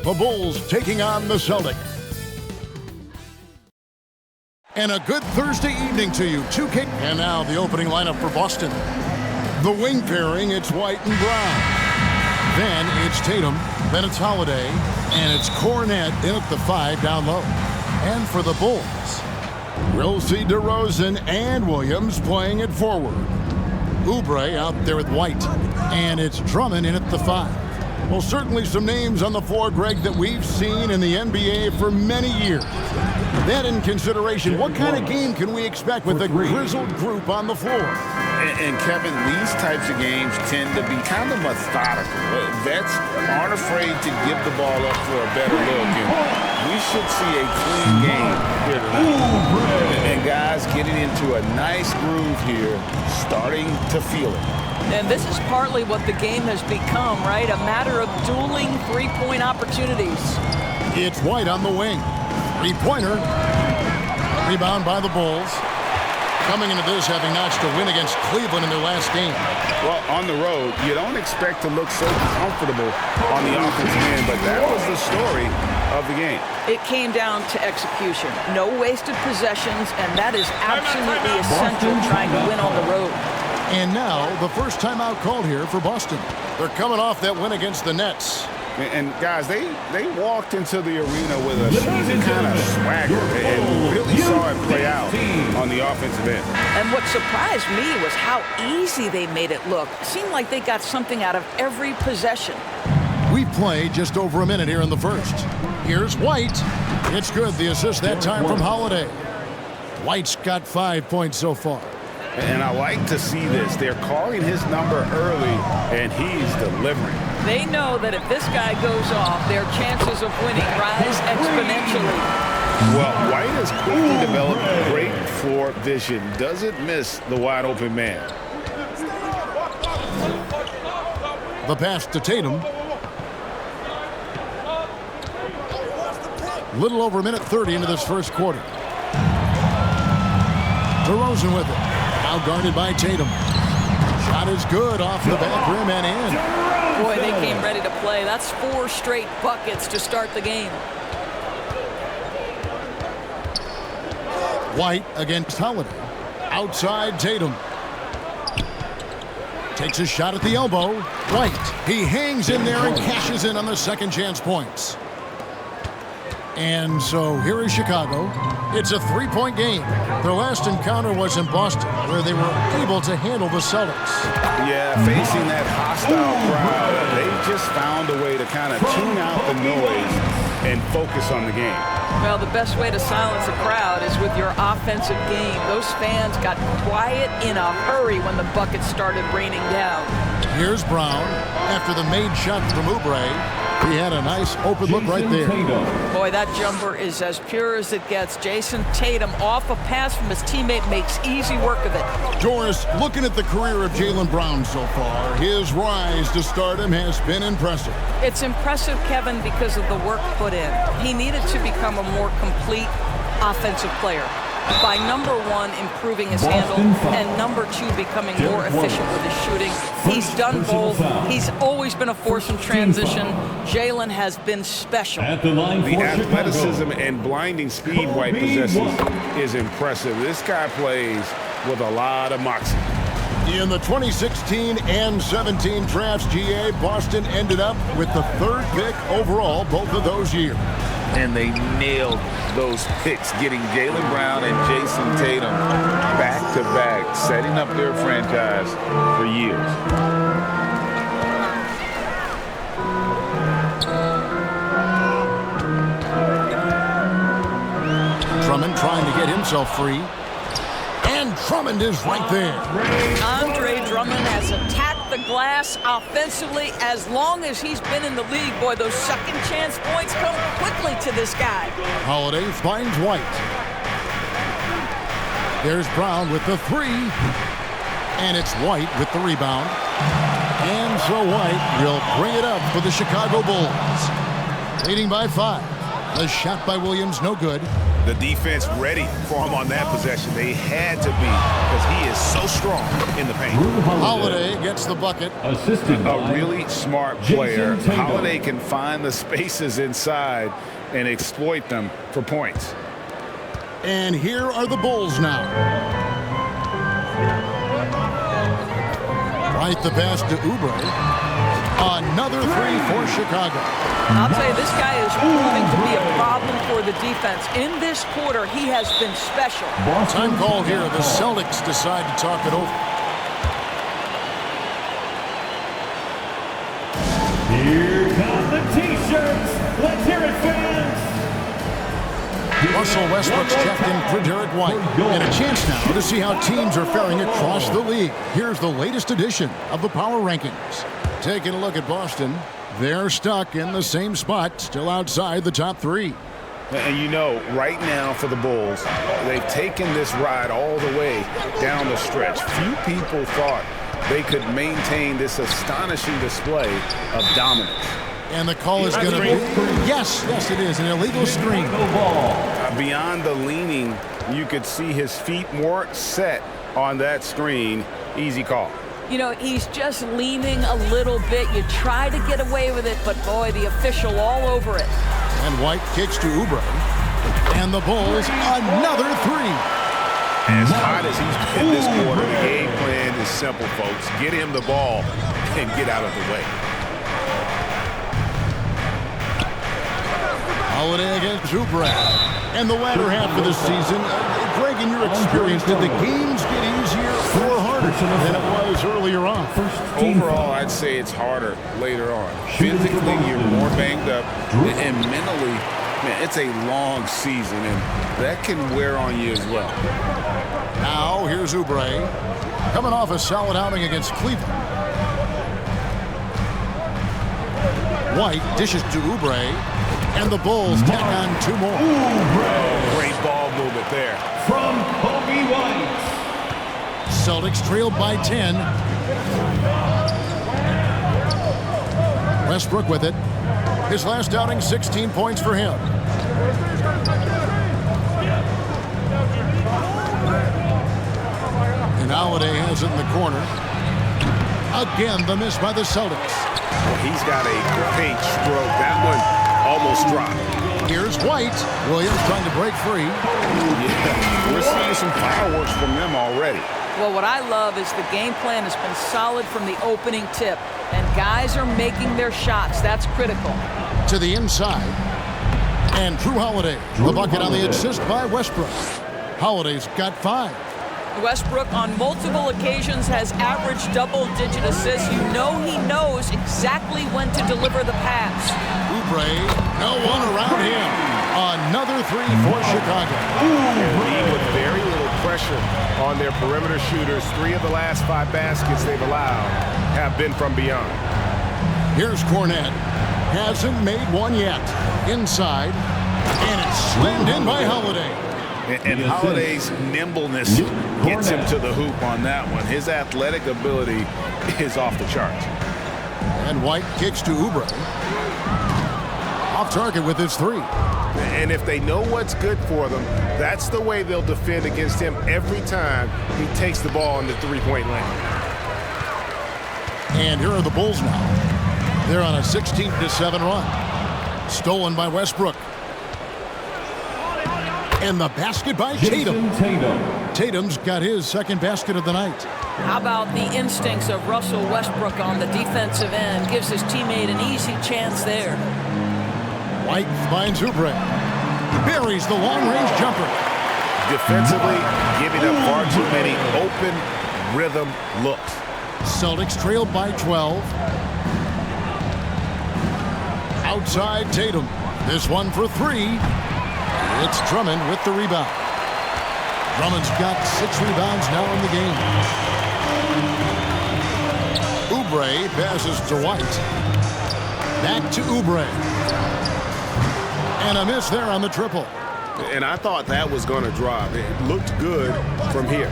The Bulls taking on the Celtics. And a good Thursday evening to you. 2K. And now the opening lineup for Boston. The wing pairing, it's White and Brown. Then it's Tatum. Then it's Holiday. And it's Cornet in at the 5 down low. And for the Bulls, we'll see DeRozan and Williams playing it forward. Oubre out there with White. And it's Drummond in at the 5. Well, certainly some names on the floor, Greg, that we've seen in the NBA for many years. That in consideration, what kind of game can we expect with a grizzled group on the floor? And Kevin, these types of games tend to be kind of methodical. Vets aren't afraid to give the ball up for a better look. And we should see a clean game here tonight. And guys getting into a nice groove here, starting to feel it. And this is partly what the game has become, right? A matter of dueling three-point opportunities. It's White on the wing. Three-pointer. Rebound by the Bulls. Coming into this, having notched a win against Cleveland in their last game. Well, on the road, you don't expect to look so comfortable on the offensive end, but that was the story of the game. It came down to execution. No wasted possessions, and that is absolutely essential trying to win on the road. And now, the first timeout called here for Boston. They're coming off that win against the Nets. And guys, they walked into the arena with a season kind of swagger and really saw it play out on the offensive end. And what surprised me was how easy they made it look. It seemed like they got something out of every possession. We've played just over a minute here in the first. Here's White. It's good, the assist that time from Holiday. White's got 5 points so far. And I like to see this. They're calling his number early, and he's delivering. They know that if this guy goes off, their chances of winning rise exponentially. Well, White has quickly developed great floor vision. Doesn't miss the wide-open man. The pass to Tatum. Little over a minute 30 into this first quarter. DeRozan with it. Now guarded by Tatum. Shot is good off the back rim and in. Boy, they came ready to play. That's 4 straight buckets to start the game. White against Holiday. Outside Tatum. Takes a shot at the elbow. White. He hangs in there and cashes in on the second chance points. And so here is Chicago. It's a 3-point game. Their last encounter was in Boston, where they were able to handle the Celtics. Yeah, facing that hostile crowd, they just found a way to kind of tune out the noise and focus on the game. Well, the best way to silence a crowd is with your offensive game. Those fans got quiet in a hurry when the buckets started raining down. Here's Brown. After the made shot from Oubre, he had a nice open look right there. Boy, that jumper is as pure as it gets. Jason Tatum, off a pass from his teammate, makes easy work of it. Doris, looking at the career of Jaylen Brown so far, his rise to stardom has been impressive. It's impressive, Kevin, because of the work put in. He needed to become a more complete offensive player. By number 1, improving his handle, and number 2, becoming more efficient with his shooting. He's done both. He's always been a force in transition. Jaylen has been special. The athleticism and blinding speed White possesses is impressive. This guy plays with a lot of moxie. In the 2016 and 17 drafts, GA, Boston ended up with the 3rd pick overall both of those years. And they nailed those picks, getting Jaylen Brown and Jason Tatum back-to-back, setting up their franchise for years. Drummond trying to get himself free. And Drummond is right there. Andre Drummond has attacked the glass offensively as long as he's been in the league. Boy, those second chance points come quickly to this guy. Holiday finds White. There's Brown with the 3. And it's White with the rebound. And so White will bring it up for the Chicago Bulls. Leading by 5. The shot by Williams, no good. The defense ready for him on that possession. They had to be because he is so strong in the paint. Holiday gets the bucket. Assisted by A really smart Jason player. Tatum. Holiday can find the spaces inside and exploit them for points. And here are the Bulls now. Right the pass to Oubre. Another three for Chicago. I'll tell you, this guy is proving to be a problem for the defense. In this quarter, he has been special. Time call here. The Celtics decide to talk it over. Here come the T-shirts. Let's hear it, fans. Russell Westbrook's checked in for Derek White. And a chance now to see how teams are faring across the league. Here's the latest edition of the Power Rankings. Taking a look at Boston. They're stuck in the same spot, still outside the top three. And you know, right now for the Bulls, they've taken this ride all the way down the stretch. Few people thought they could maintain this astonishing display of dominance. And the call is going to be, yes, it is, an illegal screen. Beyond the leaning, you could see his feet more set on that screen. Easy call. You know, he's just leaning a little bit. You try to get away with it, but boy, the official all over it. And White kicks to Oubre. And the Bulls, another three. As hot as he's been this quarter, the game plan is simple, folks. Get him the ball and get out of the way. Holiday against Oubre. And the latter half of the season, Greg, in your experience, did the games get easier or harder than it was earlier on? Overall, I'd say it's harder later on. Physically, you're more banged up, and mentally, man, it's a long season, and that can wear on you as well. Now, here's Oubre, coming off a solid outing against Cleveland. White dishes to Oubre, and the Bulls tack on two more. Great ball movement there. From Kobe White. Celtics trailed by 10. Westbrook with it. His last outing, 16 points for him. And Holiday has it in the corner. Again, the miss by the Celtics. Well, he's got a great stroke. That one almost dropped. Here's White. Williams trying to break free. Yeah, we're seeing some fireworks from them already. Well, what I love is the game plan has been solid from the opening tip, and guys are making their shots. That's critical. To the inside. And Drew Holiday. The bucket on the assist by Westbrook. Holiday's got 5. Westbrook on multiple occasions has averaged double-digit assists. You know he knows exactly when to deliver the pass. Oubre, no one around him. Another three for Chicago. With very little pressure on their perimeter shooters. 3 of the last 5 baskets they've allowed have been from beyond. Here's Cornette. Hasn't made one yet. Inside. And it's slammed in by Holiday. And Holiday's nimbleness gets him to the hoop on that one. His athletic ability is off the charts. And White kicks to Oubre. Off target with his 3. And if they know what's good for them, that's the way they'll defend against him every time he takes the ball in the three-point lane. And here are the Bulls now. They're on a 16-7 run. Stolen by Westbrook. And the basket by Tatum. Tatum's got his second basket of the night. How about the instincts of Russell Westbrook on the defensive end? Gives his teammate an easy chance there. White finds Oubre. Buries the long-range jumper. Defensively, giving up far too many open rhythm looks. Celtics trailed by 12. Outside Tatum. This one for 3. It's Drummond with the rebound. Drummond's got 6 rebounds now in the game. Oubre passes to White. Back to Oubre. And a miss there on the triple. And I thought that was going to drop. It looked good from here.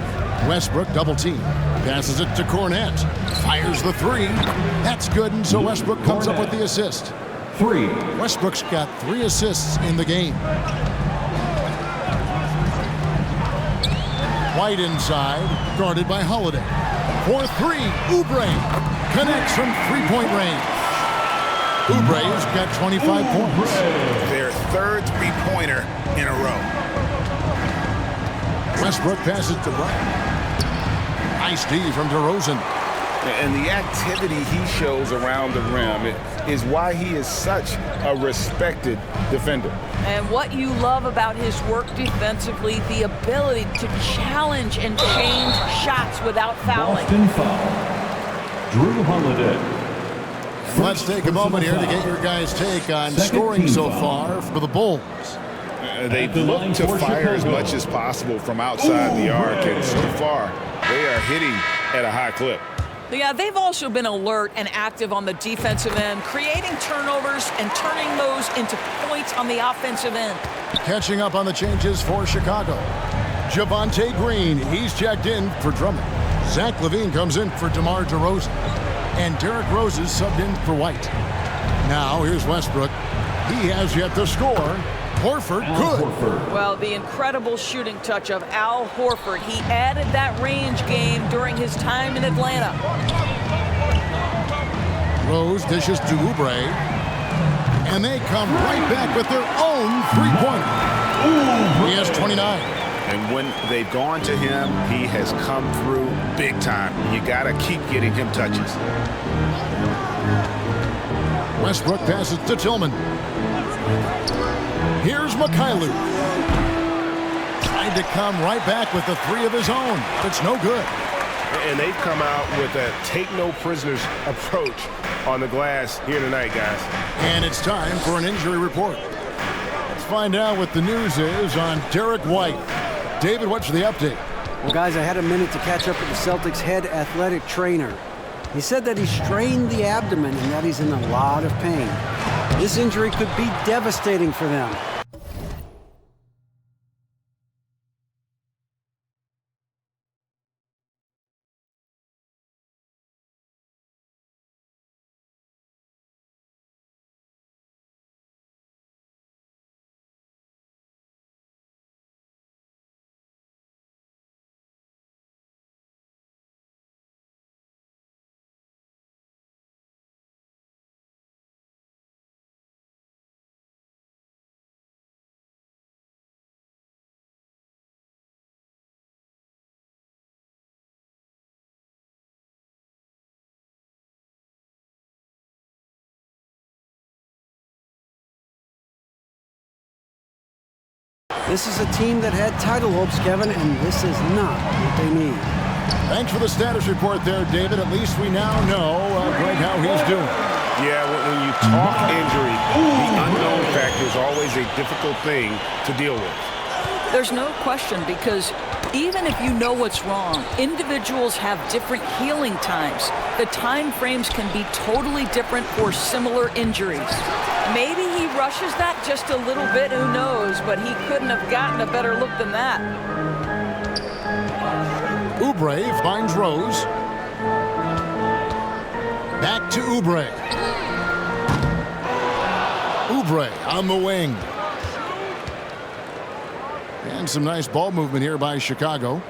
Westbrook double team. Passes it to Cornette. Fires the 3. That's good, and so Westbrook comes up with the assist. 3. Westbrook's got 3 assists in the game. White inside, guarded by Holiday. For three, Oubre connects from three-point range. Oubre's got 25 points. Their third three-pointer in a row. Westbrook passes to Bryant. Nice D from DeRozan. And the activity he shows around the rim is why he is such a respected defender. And what you love about his work defensively, the ability to challenge and change shots without fouling. Boston foul. Drew Holiday. Let's take a moment here to get your guys' take on scoring so far for the Bulls. They look to fire as much as possible from outside the arc, and so far they are hitting at a high clip. Yeah, they've also been alert and active on the defensive end, creating turnovers and turning those into points on the offensive end. Catching up on the changes for Chicago. Javonte Green, he's checked in for Drummond. Zach LaVine comes in for DeMar DeRozan. And Derrick Rose is subbed in for White. Now, here's Westbrook. He has yet to score. Horford, good. Well, the incredible shooting touch of Al Horford. He added that range game during his time in Atlanta. Rose dishes to Oubre. And they come right back with their own three-pointer. He has 29. And when they've gone to him, he has come through big time. You got to keep getting him touches. Westbrook passes to Tillman. Here's Mikhailuk. Tried to come right back with the three of his own, but it's no good. And they've come out with a take-no-prisoners approach on the glass here tonight, guys. And it's time for an injury report. Let's find out what the news is on Derrick White. David, what's the update? Well, guys, I had a minute to catch up with the Celtics' head athletic trainer. He said that he strained the abdomen and that he's in a lot of pain. This injury could be devastating for them. This is a team that had title hopes, Kevin, and this is not what they need. Thanks for the status report there, David. At least we now know, Greg, how he's doing. Yeah, when you talk injury, the unknown factor is always a difficult thing to deal with. There's no question, because even if you know what's wrong, individuals have different healing times. The time frames can be totally different for similar injuries. Maybe he rushes that just a little bit, who knows, but he couldn't have gotten a better look than that. Oubre finds Rose. Back to Oubre. Oubre on the wing. And some nice ball movement here by Chicago.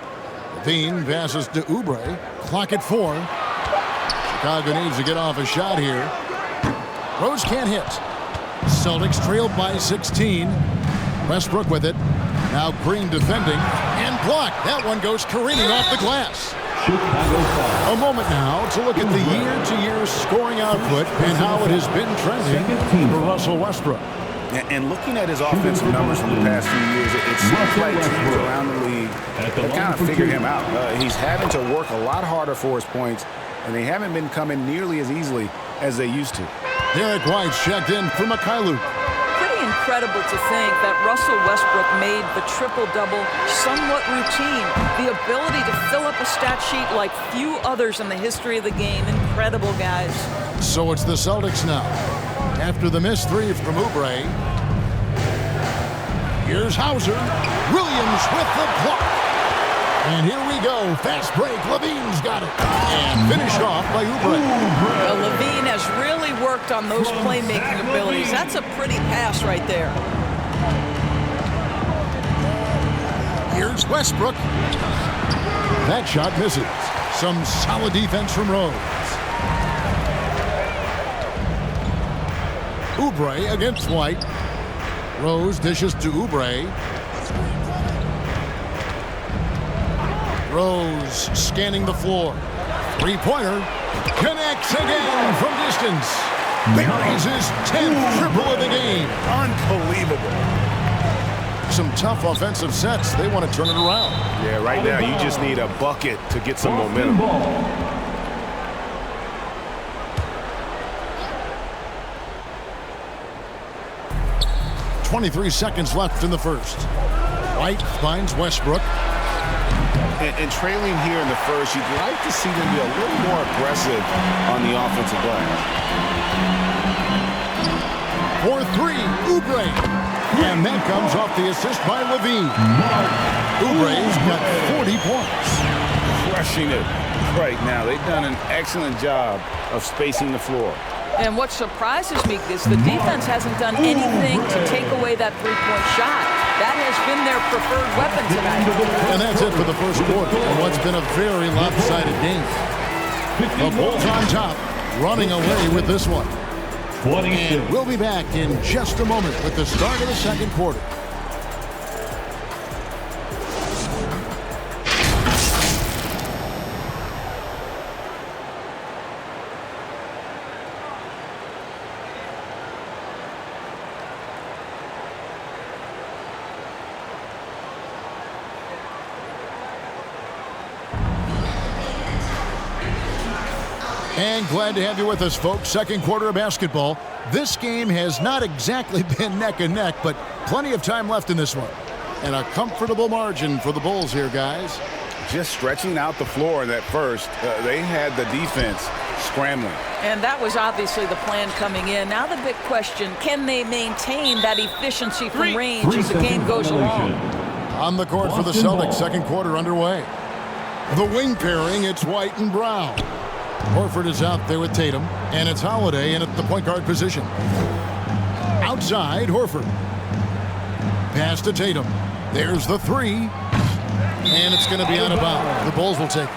LaVine passes to Oubre. Clock at 4. Chicago needs to get off a shot here. Rose can't hit. Celtics trailed by 16. Westbrook with it. Now Green defending. And blocked. That one goes careening off the glass. A moment now to look at the year-to-year scoring output and how it has been trending for Russell Westbrook. And looking at his offensive numbers in the past few years, it seems like teams around the league have kind of figured him out. He's having to work a lot harder for his points, and they haven't been coming nearly as easily as they used to. Derrick White's checked in for Mikhailuk. Pretty incredible to think that Russell Westbrook made the triple-double somewhat routine. The ability to fill up a stat sheet like few others in the history of the game. Incredible, guys. So it's the Celtics now. After the missed three from Oubre. Here's Hauser. Williams with the block. And here we go. Fast break. LaVine's got it. And finished off by Oubre. Well, LaVine has really worked on those playmaking abilities. That's a pretty pass right there. Here's Westbrook. That shot misses. Some solid defense from Rose. Oubre against White. Rose dishes to Oubre. Rose scanning the floor. Three-pointer. Connects again from distance. Buries his 10th triple of the game. Unbelievable. Some tough offensive sets. They want to turn it around. Yeah, right now you just need a bucket to get some momentum. 23 seconds left in the first. White finds Westbrook. And trailing here in the first, you'd like to see them be a little more aggressive on the offensive glass. For three, Oubre. And that comes off the assist by Levine. Oubre's got 40 points. Crushing it right now. They've done an excellent job of spacing the floor. And what surprises me is the defense hasn't done anything to take away that three-point shot. That has been their preferred weapon tonight. And that's it for the first quarter in what's been a very lopsided game. The Bulls on top, running away with this one. And we'll be back in just a moment with the start of the second quarter. And glad to have you with us, folks. Second quarter of basketball. This game has not exactly been neck and neck, but plenty of time left in this one. And a comfortable margin for the Bulls here, guys. Just stretching out the floor in that first. They had the defense scrambling. And that was obviously the plan coming in. Now the big question, can they maintain that efficiency from range as the game goes along? On the court for the Celtics, second quarter underway. The wing pairing, it's White and Brown. Horford is out there with Tatum, and it's Holiday in at the point guard position. Outside, Horford. Pass to Tatum. There's the three. And it's going to be out of bounds. The Bulls will take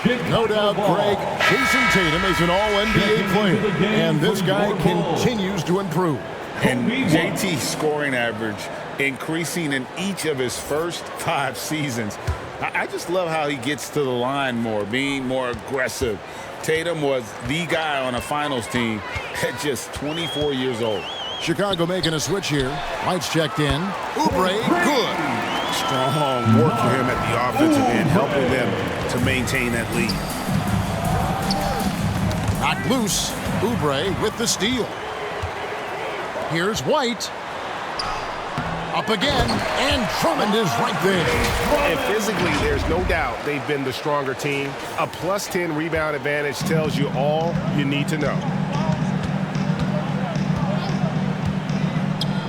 it. No doubt, Greg, Jason Tatum is an all-NBA player, and this guy continues to improve. And JT's scoring average increasing in each of his first 5 seasons. I just love how he gets to the line more, being more aggressive. Tatum was the guy on a finals team at just 24 years old. Chicago making a switch here. White's checked in. Oubre, good. Strong work for him at the offensive end, helping them to maintain that lead. Knocked loose. Oubre with the steal. Here's White. Up again, and Drummond is right there. And physically, there's no doubt they've been the stronger team. A plus 10 rebound advantage tells you all you need to know.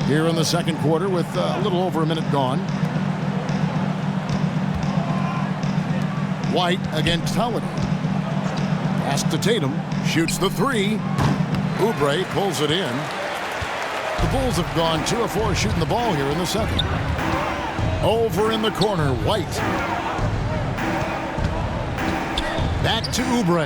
Here in the second quarter with a little over a minute gone. White against Holiday. Pass to Tatum. Shoots the three. Oubre pulls it in. The Bulls have gone 2 of 4 shooting the ball here in the second. Over in the corner, White. Back to Oubre.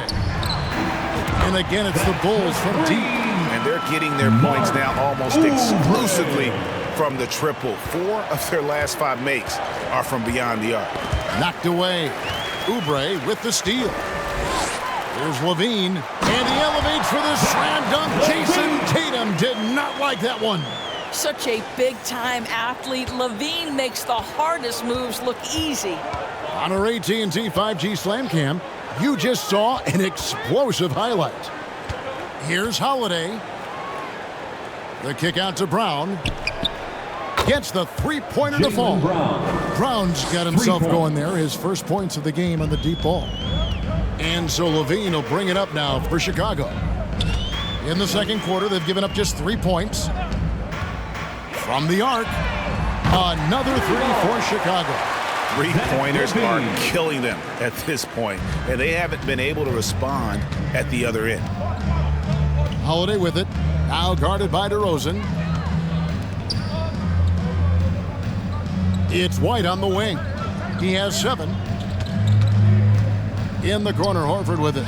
And again, it's the Bulls from deep. And they're getting their points now almost exclusively from the triple. 4 of their last 5 makes are from beyond the arc. Knocked away. Oubre with the steal. Here's Levine, and he elevates for the slam dunk. Jason Tatum did not like that one. Such a big-time athlete. Levine makes the hardest moves look easy. On our AT&T 5G Slam Cam, you just saw an explosive highlight. Here's Holiday. The kick out to Brown. Gets the three-pointer to fall. Brown's got himself going there. His first points of the game on the deep ball. And so Levine will bring it up now for Chicago. In the second quarter, they've given up just 3 points. From the arc, another three for Chicago. 3-pointers are killing them at this point, and they haven't been able to respond at the other end. Holiday with it, now guarded by DeRozan. It's White on the wing. He has 7. In the corner, Horford with it.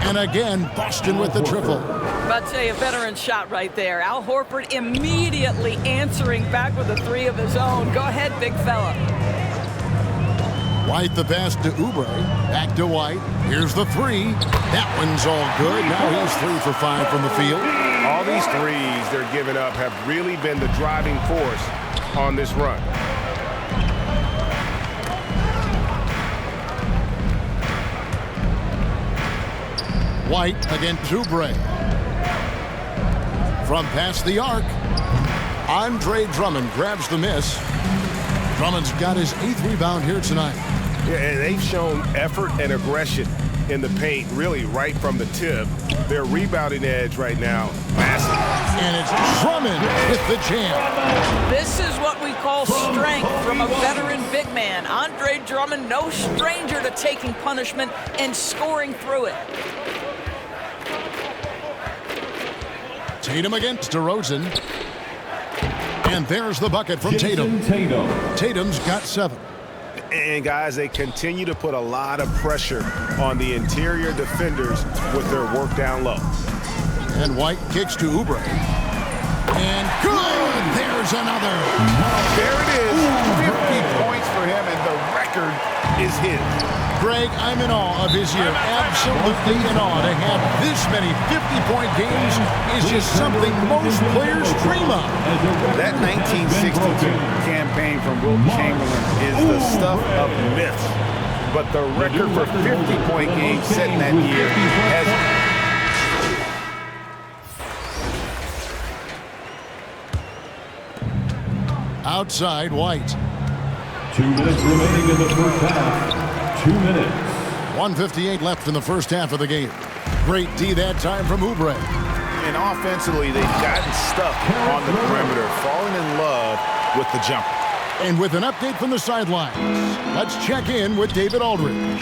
And again, Boston with the triple. I'd say a veteran shot right there. Al Horford immediately answering back with a 3 of his own. Go ahead, big fella. White the pass to Oubre. Back to White. Here's the 3. That one's all good. Now he's 3 for 5 from the field. All these threes they're giving up have really been the driving force on this run. White against Oubre. From past the arc, Andre Drummond grabs the miss. Drummond's got his 8th rebound here tonight. Yeah, and they've shown effort and aggression in the paint, really right from the tip. Their rebounding edge right now, massive. And it's Drummond with the jam. This is what we call strength from a veteran big man. Andre Drummond, no stranger to taking punishment and scoring through it. Tatum against DeRozan. And there's the bucket from Tatum. Tatum's got 7. And guys, they continue to put a lot of pressure on the interior defenders with their work down low. And White kicks to Oubre. And good! There's another. There it is. 50 points for him, and the record is his. Greg, I'm in awe of his year. Absolutely in awe. To have this many 50-point games is just something most players dream of. That 1962 campaign from Wilt Chamberlain is the stuff of myths. But the record for 50-point games set in that year has... Outside, White. 2 minutes remaining in the first half. 2 minutes. 1:58 left in the first half of the game. Great D that time from Oubre. And offensively, they've gotten stuck on the perimeter, falling in love with the jumper. And with an update from the sidelines, let's check in with David Aldridge.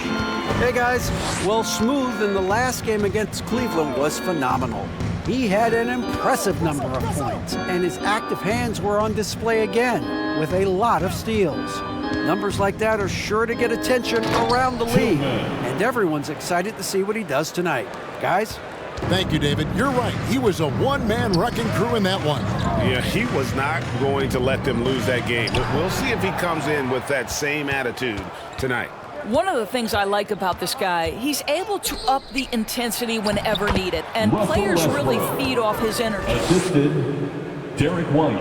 Hey guys, well, Smooth in the last game against Cleveland was phenomenal. He had an impressive number of points, and his active hands were on display again with a lot of steals. Numbers like that are sure to get attention around the league, and everyone's excited to see what he does tonight. Guys? Thank you, David. You're right. He was a one-man wrecking crew in that one. Yeah, he was not going to let them lose that game. We'll see if he comes in with that same attitude tonight. One of the things I like about this guy, he's able to up the intensity whenever needed, and players really feed off his energy. Assisted, Derek White.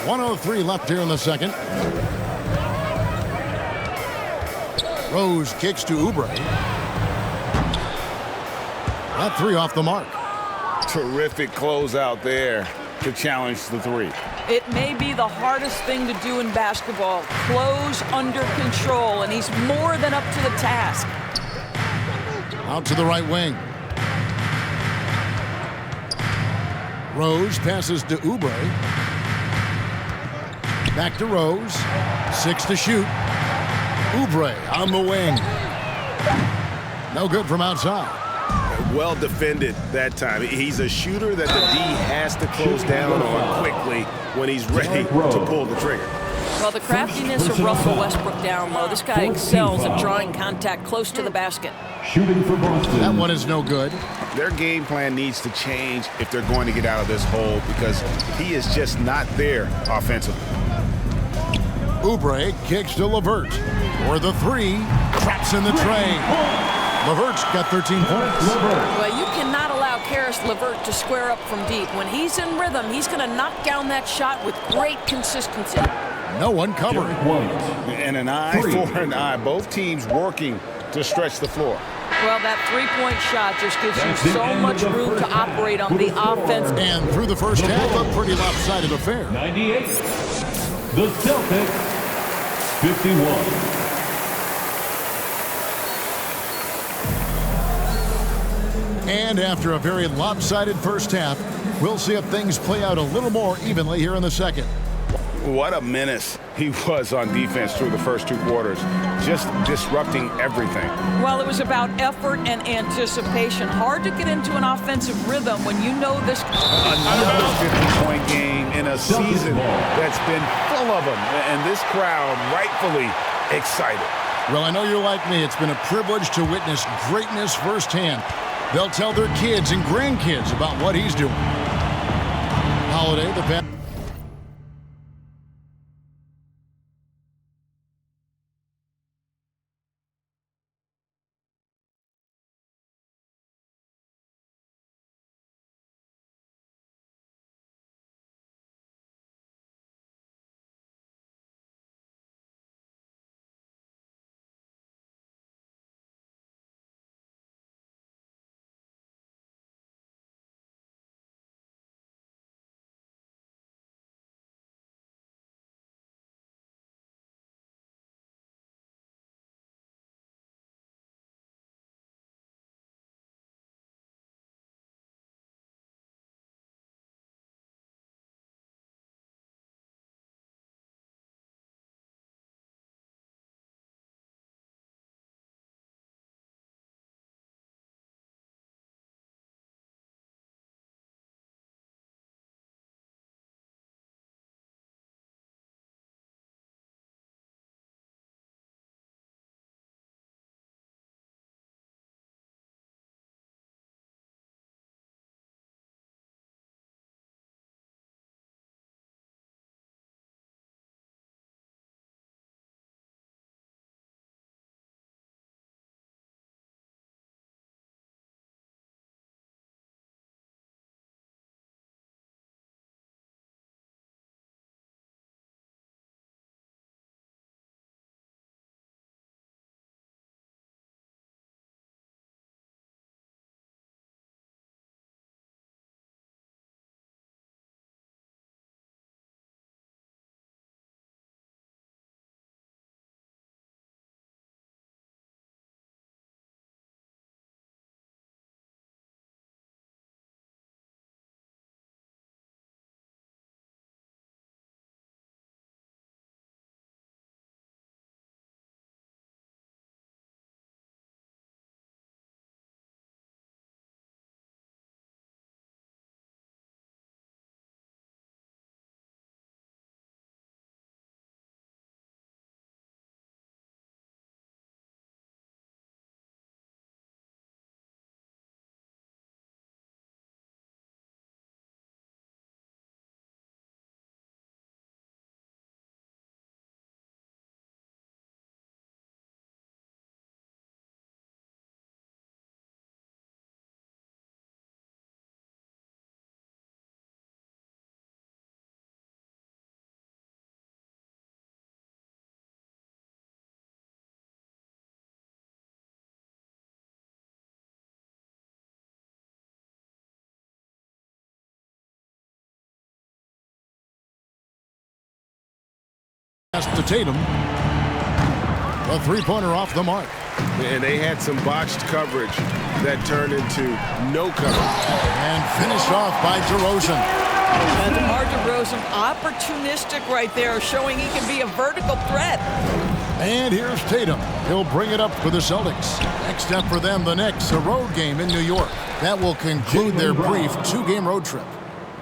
1:03 left here in the second. Rose kicks to Oubre. That 3 off the mark. Terrific closeout there to challenge the 3. It may be the hardest thing to do in basketball. Close under control, and he's more than up to the task. Out to the right wing. Rose passes to Oubre. Back to Rose. 6 to shoot. Oubre on the wing. No good from outside. Well defended that time. He's a shooter that the D has to close down on quickly when he's ready to pull the trigger. Well, the craftiness of Russell Westbrook down low. This guy excels at drawing contact close to the basket. Shooting for Boston. That one is no good. Their game plan needs to change if they're going to get out of this hole because he is just not there offensively. Oubre kicks to LeVert. For the 3. Traps in the tray. LeVert's got 13 points. Well, you cannot allow Karis LeVert to square up from deep. When he's in rhythm, he's going to knock down that shot with great consistency. No one covering. And an eye for an eye. Both teams working to stretch the floor. Well, that three-point shot just gives you so much room to operate on the offense. And through the first half, a pretty lopsided affair. 98. The Celtics, 51. And after a very lopsided first half, we'll see if things play out a little more evenly here in the second. What a menace he was on defense through the first 2 quarters, just disrupting everything. Well, it was about effort and anticipation. Hard to get into an offensive rhythm when you know this. Another 50-point game in a season that's been full of them, and this crowd rightfully excited. Well, I know you're like me. It's been a privilege to witness greatness firsthand. They'll tell their kids and grandkids about what he's doing. Holiday, the best. To Tatum. A three-pointer off the mark. And they had some botched coverage that turned into no coverage. And finished off by DeRozan. And DeMar DeRozan, opportunistic right there, showing he can be a vertical threat. And here's Tatum. He'll bring it up for the Celtics. Next step for them, the Knicks, a road game in New York. That will conclude their brief two-game road trip.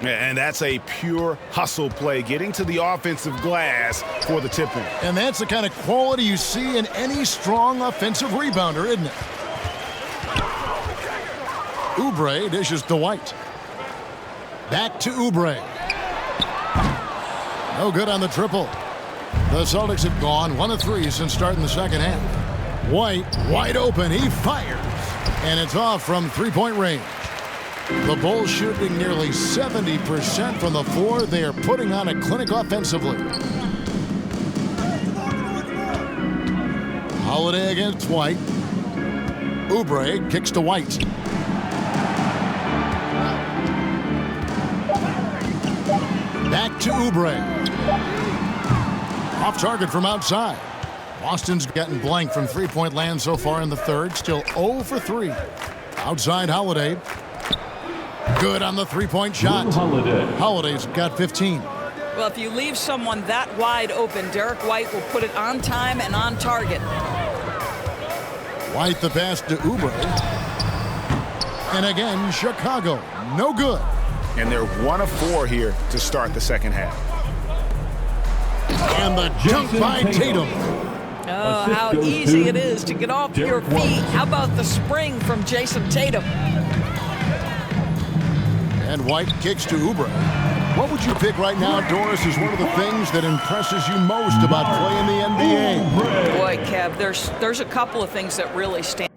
And that's a pure hustle play, getting to the offensive glass for the tip-in. And that's the kind of quality you see in any strong offensive rebounder, isn't it? Oubre dishes to White. Back to Oubre. No good on the triple. The Celtics have gone 1 of 3 since starting the second half. White, wide open, he fires. And it's off from three-point range. The Bulls shooting nearly 70% from the floor. They are putting on a clinic offensively. Holiday against White. Oubre kicks to White. Back to Oubre. Off target from outside. Boston's gotten blank from three-point land so far in the third. Still 0 for 3. Outside Holiday. Good on the three-point shot. Holiday's got 15. Well, if you leave someone that wide open, Derek White will put it on time and on target. White the pass to Oubre. And again, Chicago. No good. and they're 1 of 4 here to start the second half. And the dunk by Tatum. Oh, how easy it is to get off your feet. How about the spring from Jason Tatum? And White kicks to Oubre. What would you pick right now, Doris, is one of the things that impresses you most about playing the NBA? Boy, Kev, there's a couple of things that really stand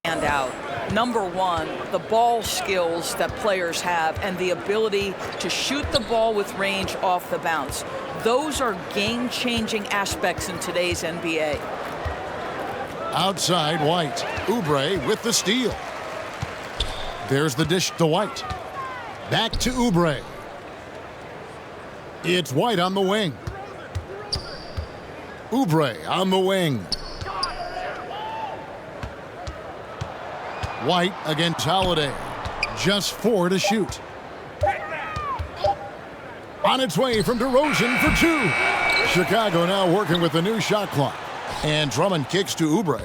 out. Number one, the ball skills that players have and the ability to shoot the ball with range off the bounce. Those are game-changing aspects in today's NBA. Outside, White. Oubre with the steal. There's the dish to White. Back to Oubre. It's White on the wing. Oubre on the wing. White against Holiday. Just 4 to shoot. On its way from DeRozan for 2. Chicago now working with the new shot clock. And Drummond kicks to Oubre.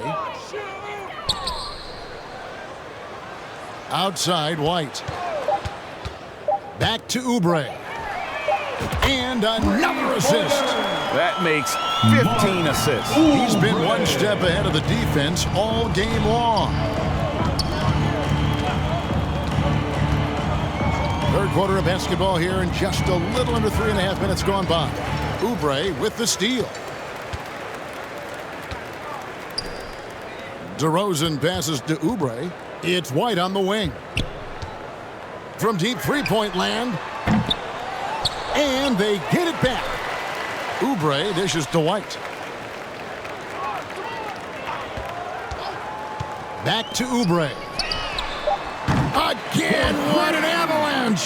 Outside, White. Back to Oubre. And another assist. That makes 15 assists. He's been one step ahead of the defense all game long. Third quarter of basketball here, and just a little under 3.5 minutes gone by. Oubre with the steal. DeRozan passes to Oubre. It's White on the wing. From deep three-point land. And they get it back. Oubre dishes to White. Back to Oubre. Again, what an avalanche!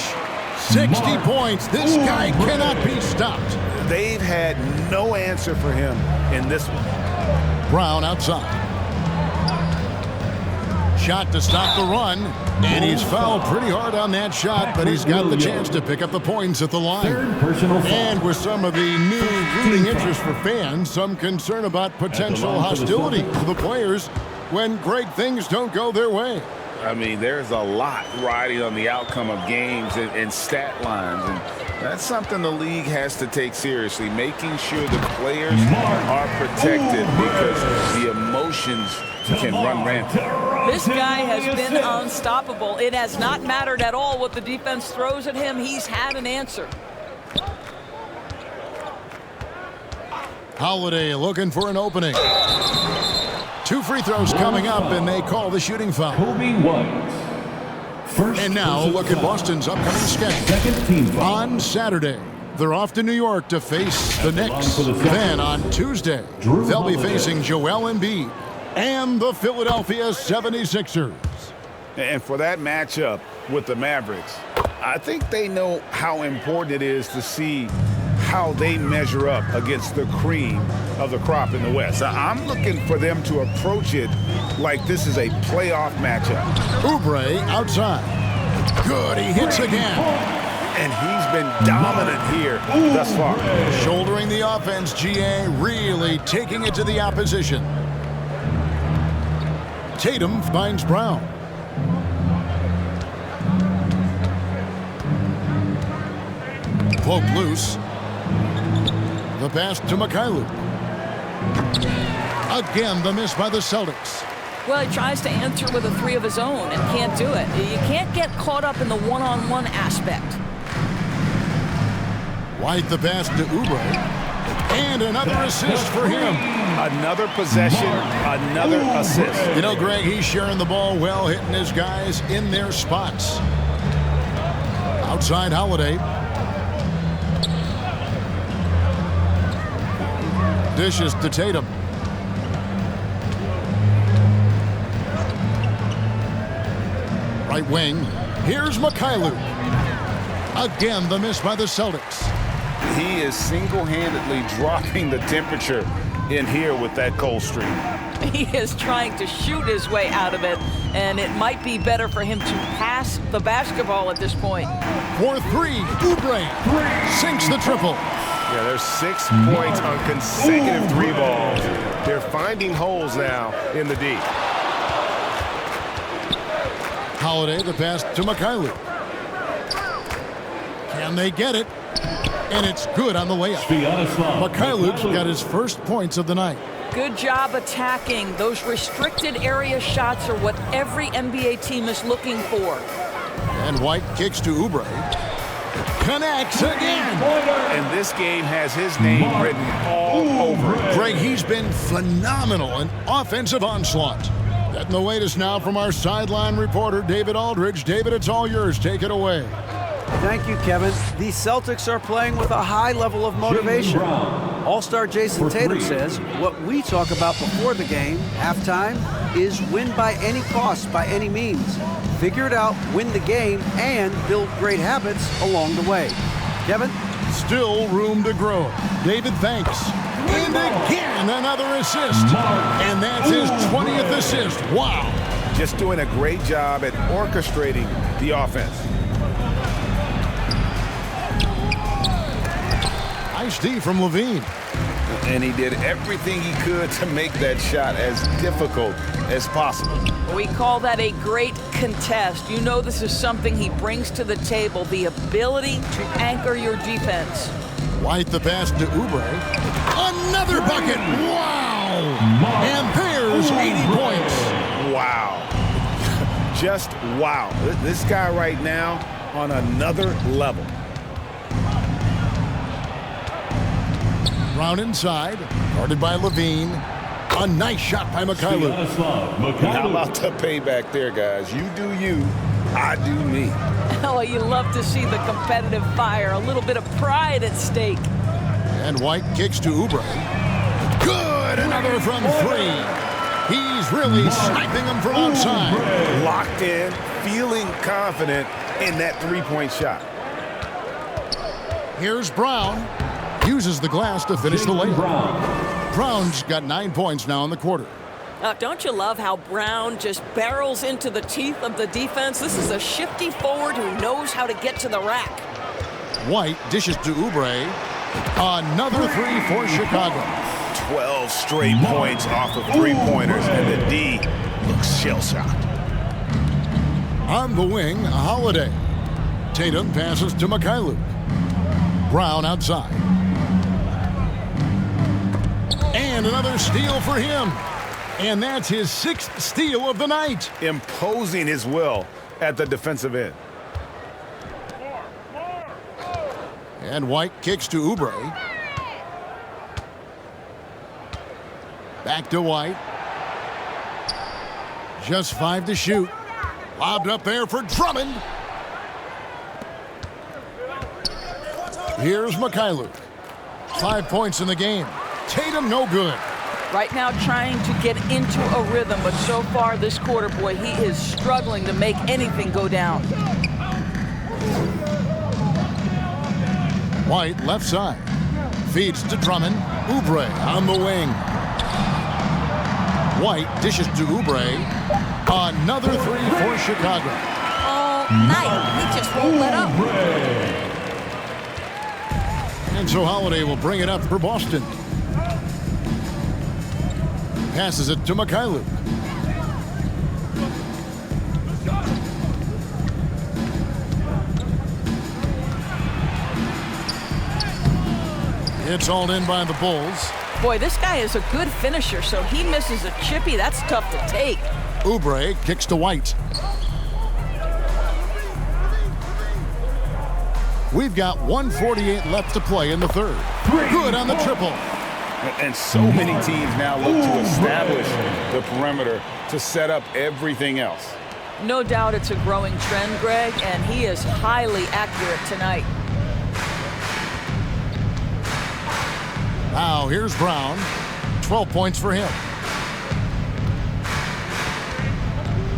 60 points. This guy cannot be stopped. They've had no answer for him in this one. Brown outside. Shot to stop the run, and he's fouled pretty hard on that shot, but he's got the chance to pick up the points at the line. And with some of the new rooting interest for fans, some concern about potential hostility to the players when great things don't go their way. I mean, there's a lot riding on the outcome of games and stat lines, and that's something the league has to take seriously, making sure the players are protected because the emotions can run rampant. This guy has been unstoppable. It has not mattered at all what the defense throws at him. He's had an answer. Holiday looking for an opening. 2 free throws coming up, and they call the shooting foul. And now look at Boston's upcoming schedule. On Saturday, they're off to New York to face the Knicks. Then on Tuesday, they'll be facing Joel Embiid and the Philadelphia 76ers. And for that matchup with the Mavericks, I think they know how important it is to see how they measure up against the cream of the crop in the West. I'm looking for them to approach it like this is a playoff matchup. Oubre outside. Good, he hits again. And he's been dominant here thus far. Shouldering the offense, GA really taking it to the opposition. Tatum finds Brown. Poke loose. The pass to Mikhailuk. Again, the miss by the Celtics. Well, he tries to answer with a 3 of his own and can't do it. You can't get caught up in the one-on-one aspect. White the pass to Oubre. And another assist for him. Another possession, another assist. You know, Greg, he's sharing the ball well, hitting his guys in their spots. Outside Holiday. Dishes to Tatum. Right wing. Here's Mikhailuk. Again, the miss by the Celtics. He is single-handedly dropping the temperature in here with that cold streak. He is trying to shoot his way out of it, and it might be better for him to pass the basketball at this point. For 3, Oubre sinks the triple. Yeah, there's 6 points on consecutive 3 balls. They're finding holes now in the D. Holiday, the pass to Mikhailuk. Can they get it? And it's good on the layup. Mikhailuk's got his first points of the night. Good job attacking. Those restricted area shots are what every NBA team is looking for. And White kicks to Oubre. Connects again. And this game has his name written all over it. Greg, he's been phenomenal in offensive onslaught. Getting the latest now from our sideline reporter, David Aldridge. David, it's all yours. Take it away. Thank you, Kevin. The Celtics are playing with a high level of motivation. All-star Jason Tatum says what we talk about before the game, halftime, is win by any cost, by any means. Figure it out, win the game, and build great habits along the way. Kevin? Still room to grow. David, thanks. And again, another assist. And that's his 20th assist. Wow. Just doing a great job at orchestrating the offense. Nice D from Levine. And he did everything he could to make that shot as difficult as possible. We call that a great contest. You know this is something he brings to the table, the ability to anchor your defense. White the pass to Oubre. Another bucket. Wow. And there's 80 points. Wow. Just wow. This guy right now on another level. Brown inside, guarded by Levine. A nice shot by Mikhailuk. How about the payback there, guys? You do you, I do me. Oh, you love to see the competitive fire, a little bit of pride at stake. And White kicks to Oubre. Good, another from 3. He's really sniping them from outside. Locked in, feeling confident in that three-point shot. Here's Brown. Uses the glass to finish the layup. Brown's got 9 points now in the quarter. Don't you love how Brown just barrels into the teeth of the defense? This is a shifty forward who knows how to get to the rack. White dishes to Oubre. Another 3 for Chicago. 12 straight points off of three-pointers, and the D looks shell-shocked. On the wing, Holiday. Tatum passes to Mikhailuk. Brown outside. And another steal for him. And that's his 6th steal of the night. Imposing his will at the defensive end. And White kicks to Oubre. Back to White. Just 5 to shoot. Lobbed up there for Drummond. Here's Mikhailuk. 5 points in the game. Tatum no good. Right now trying to get into a rhythm, but so far this quarter, boy, he is struggling to make anything go down. White left side. Feeds to Drummond. Oubre on the wing. White dishes to Oubre. Another 3 for Chicago. All night. He just won't let up. And so Holiday will bring it up for Boston. Passes it to Mikhailuk. It's hauled in by the Bulls. Boy, this guy is a good finisher, so he misses a chippy. That's tough to take. Oubre kicks to White. We've got 1:48 left to play in the third. Good on the triple. And so many teams now look to establish the perimeter to set up everything else. No doubt it's a growing trend, Greg, and he is highly accurate tonight. Now here's Brown. 12 points for him.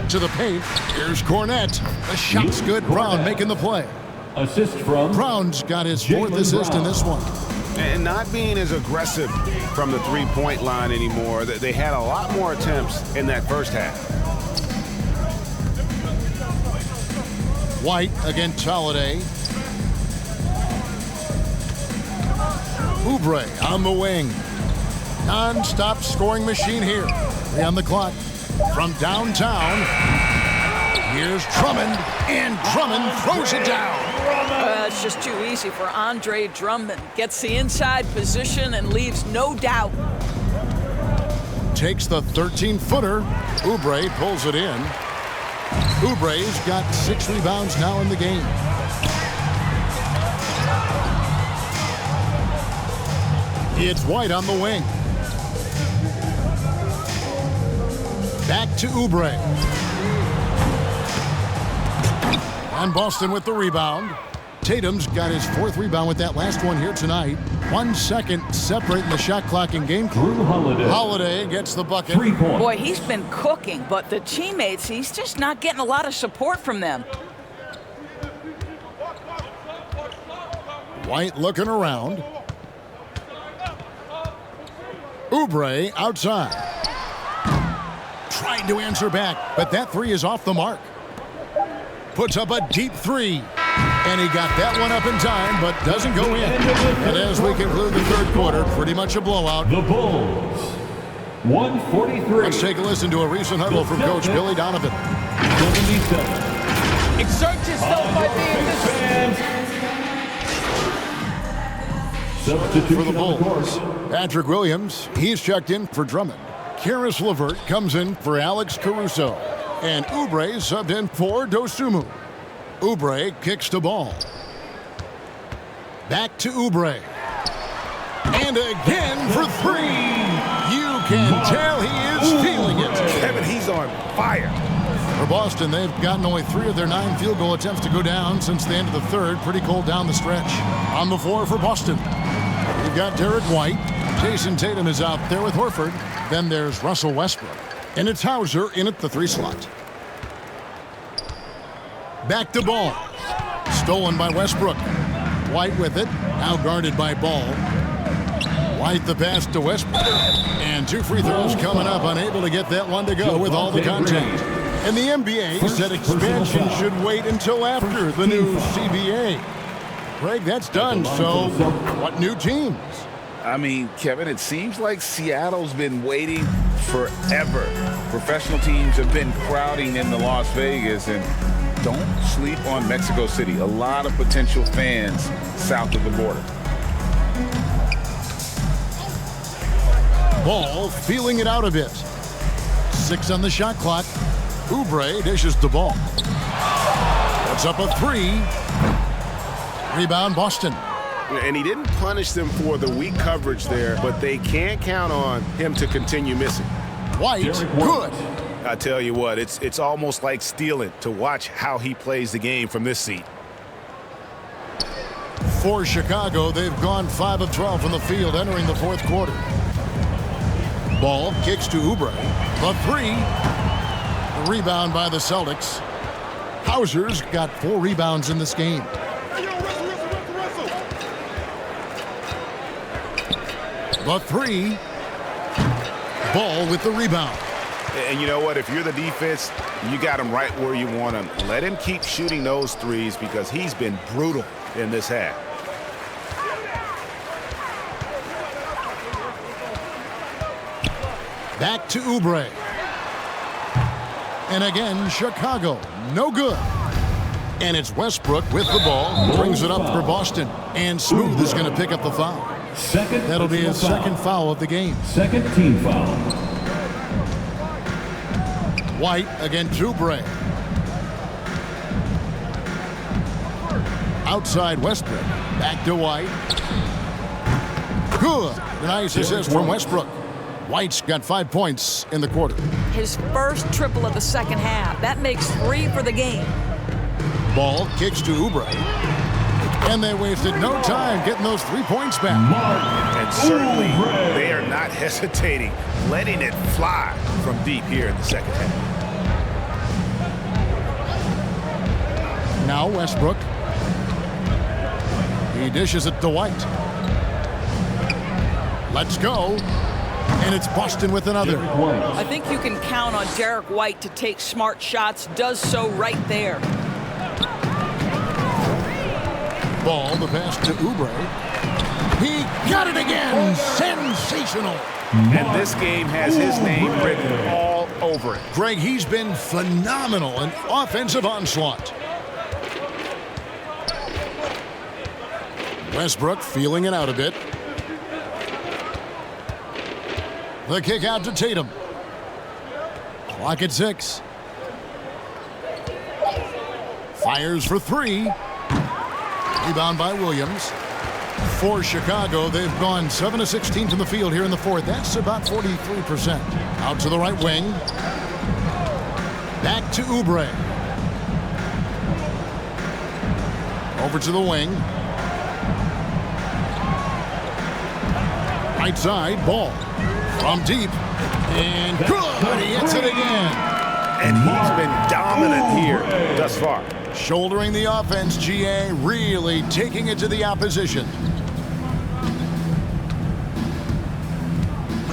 To the paint. Here's Cornette. The shot's good. Brown making the play. Assist from Brown's got his 4th assist in this one. And not being as aggressive from the three-point line anymore. They had a lot more attempts in that first half. White against Holiday. Oubre on the wing. Non-stop scoring machine here. 3 on the clock. From downtown, here's Drummond, and Drummond throws it down. It's just too easy for Andre Drummond. Gets the inside position and leaves no doubt. Takes the 13-footer. Oubre pulls it in. Oubre's got 6 rebounds now in the game. It's White on the wing. Back to Oubre. And Boston with the rebound. Tatum's got his 4th rebound with that last one here tonight. 1 second separating the shot clock in game clock. Holiday gets the bucket. Boy, he's been cooking, but the teammates, he's just not getting a lot of support from them. White looking around. Oubre outside. Trying to answer back, but that 3 is off the mark. Puts up a deep 3. And he got that one up in time, but doesn't go in. And as we conclude the 3rd quarter, pretty much a blowout. The Bulls, 143. Let's take a listen to a recent huddle from Coach Billy Donovan. 77. Exert yourself by being Substitution For the on the Bulls, court. Patrick Williams, he's checked in for Drummond. Karis LeVert comes in for Alex Caruso. And Oubre subbed in for Dosunmu. Oubre kicks the ball. Back to Oubre. And again for 3. You can tell he is feeling it. Kevin, he's on fire. For Boston, they've gotten only 3 of their 9 field goal attempts to go down since the end of the 3rd. Pretty cold down the stretch. On the floor for Boston, we've got Derek White. Jason Tatum is out there with Horford. Then there's Russell Westbrook. And it's Hauser in at the 3 slot. Back to Ball. Stolen by Westbrook. White with it. Now guarded by Ball. White the pass to Westbrook. And 2 free throws coming up. Unable to get that one to go with all the contact. And the NBA said expansion should wait until after the new CBA. Greg, that's done. So what new teams? I mean, Kevin, it seems like Seattle's been waiting forever. Professional teams have been crowding into Las Vegas, and don't sleep on Mexico City. A lot of potential fans south of the border. Ball feeling it out a bit. 6 on the shot clock. Oubre dishes the ball. Puts up a 3. Rebound Boston. And he didn't punish them for the weak coverage there, but they can't count on him to continue missing. White, good. I tell you what, it's almost like stealing to watch how he plays the game from this seat. For Chicago, they've gone 5 of 12 from the field entering the 4th quarter. Ball kicks to Oubre. The 3. The rebound by the Celtics. Hauser's got 4 rebounds in this game. The 3. Ball with the rebound. And you know what? If you're the defense, you got him right where you want him. Let him keep shooting those threes because he's been brutal in this half. Back to Oubre. And again, Chicago, no good. And it's Westbrook with the ball, brings it up for Boston. And Smooth is going to pick up the foul. That'll be his second foul of the game. Second team foul. White against Oubre. Outside Westbrook. Back to White. Good. Nice assist from Westbrook. White's got 5 points in the quarter. His first triple of the second half. That makes 3 for the game. Ball kicks to Oubre. And they wasted no time getting those 3 points back. And certainly they are not hesitating, letting it fly from deep here in the second half. Now Westbrook. He dishes it to White. Let's go. And it's Boston with another. I think you can count on Derek White to take smart shots. Does so right there. Ball, the pass to Oubre. He got it again. Sensational. And this game has his name written all over it. Greg, he's been phenomenal in offensive onslaught. Westbrook feeling it out a bit. The kick out to Tatum. Clock at 6. Fires for 3. Rebound by Williams. For Chicago, they've gone 7 of 16 from the field here in the fourth. That's about 43%. Out to the right wing. Back to Oubre. Over to the wing. Right side, ball. From deep. And good! He hits it again. And he's been dominant here thus far. Shouldering the offense, GA really taking it to the opposition.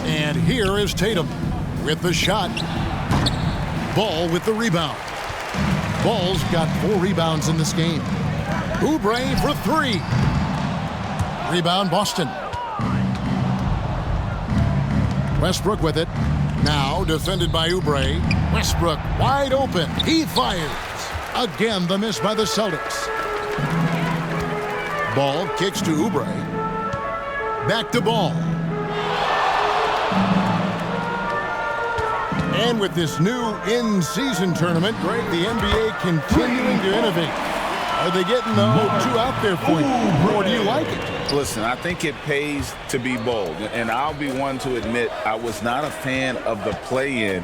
And here is Tatum with the shot. Ball with the rebound. Ball's got 4 rebounds in this game. Oubre for 3. Rebound Boston. Westbrook with it. Now defended by Oubre. Westbrook wide open. He fires. Again, the miss by the Celtics. Ball kicks to Oubre. Back to Ball. And with this new in-season tournament, Greg, the NBA continuing to innovate. Are they getting the 2 out there for you, or do you like it? Listen, I think it pays to be bold, and I'll be one to admit I was not a fan of the play-in,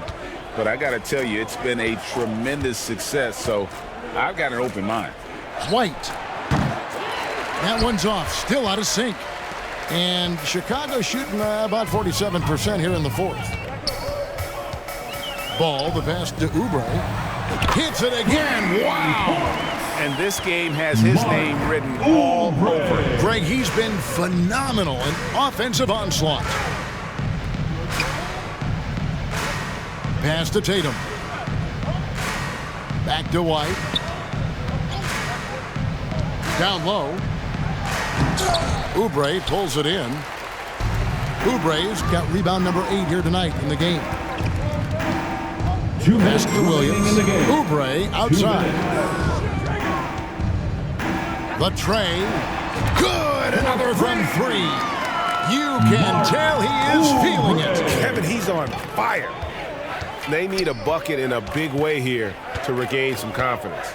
but I got to tell you, it's been a tremendous success, so I've got an open mind. White. That one's off, still out of sync. And Chicago shooting about 47% here in the fourth. Ball, the pass to Oubre. Hits it again. Wow! And this game has his name written all over it. Greg, he's been phenomenal in offensive onslaught. Pass to Tatum. Back to White. Down low. Oubre pulls it in. Oubre's got rebound number 8 here tonight in the game. Pass to Williams. Oubre outside. The tray. Good. Another from 3. You can tell he is feeling it. Kevin, he's on fire. They need a bucket in a big way here to regain some confidence.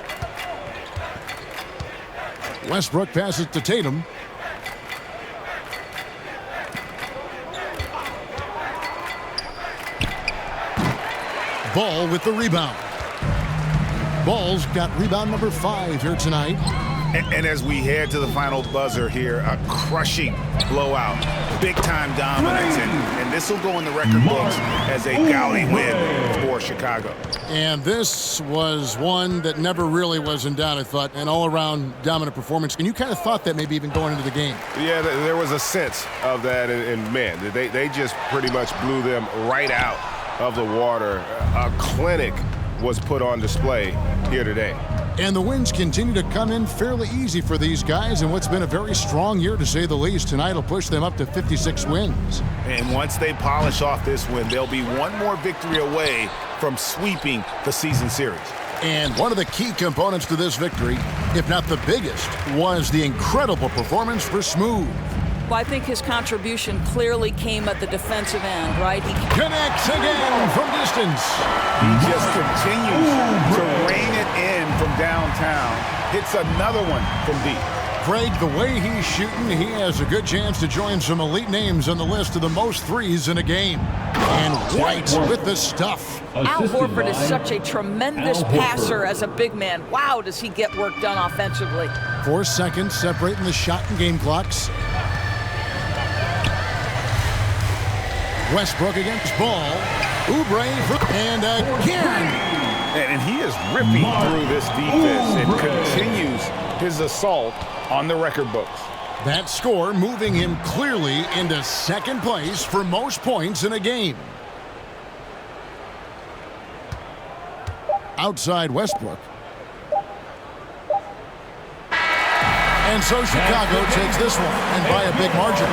Westbrook passes to Tatum. Ball with the rebound. Ball's got rebound number 5 here tonight. And as we head to the final buzzer here, a crushing blowout, big-time dominance, and this will go in the record books as a gaudy win for Chicago. And this was one that never really was in doubt, I thought, an all-around dominant performance. And you kind of thought that maybe even going into the game. Yeah, there was a sense of that, and man, they just pretty much blew them right out of the water. A clinic was put on display here today. And the wins continue to come in fairly easy for these guys in what's been a very strong year, to say the least. Tonight will push them up to 56 wins. And once they polish off this win, they'll be one more victory away from sweeping the season series. And one of the key components to this victory, if not the biggest, was the incredible performance for Smooth. Well, I think his contribution clearly came at the defensive end, right? He connects again from distance. He just continues to rein it in from downtown. Hits another one from deep. Craig, the way he's shooting, he has a good chance to join some elite names on the list of the most threes in a game. And White with the stuff. Al Horford is such a tremendous passer as a big man. Wow, does he get work done offensively. 4 seconds separating the shot and game clocks. Westbrook against Ball. Oubre and again. And he is ripping through this defense and continues his assault on the record books. That score moving him clearly into second place for most points in a game. Outside Westbrook. And so Chicago takes this one, and by a big margin.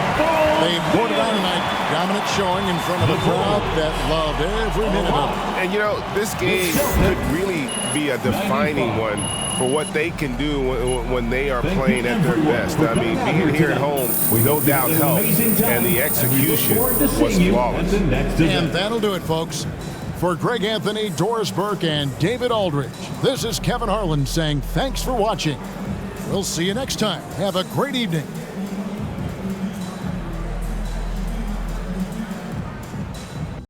They poured it on tonight. Dominant showing in front of a crowd that loved every minute of it. And, you know, this game could really be a defining one for what they can do when they are playing at their best. I mean, being here at home, no doubt helps, and the execution was flawless. And that'll do it, folks. For Greg Anthony, Doris Burke, and David Aldridge, this is Kevin Harlan saying thanks for watching. We'll see you next time. Have a great evening.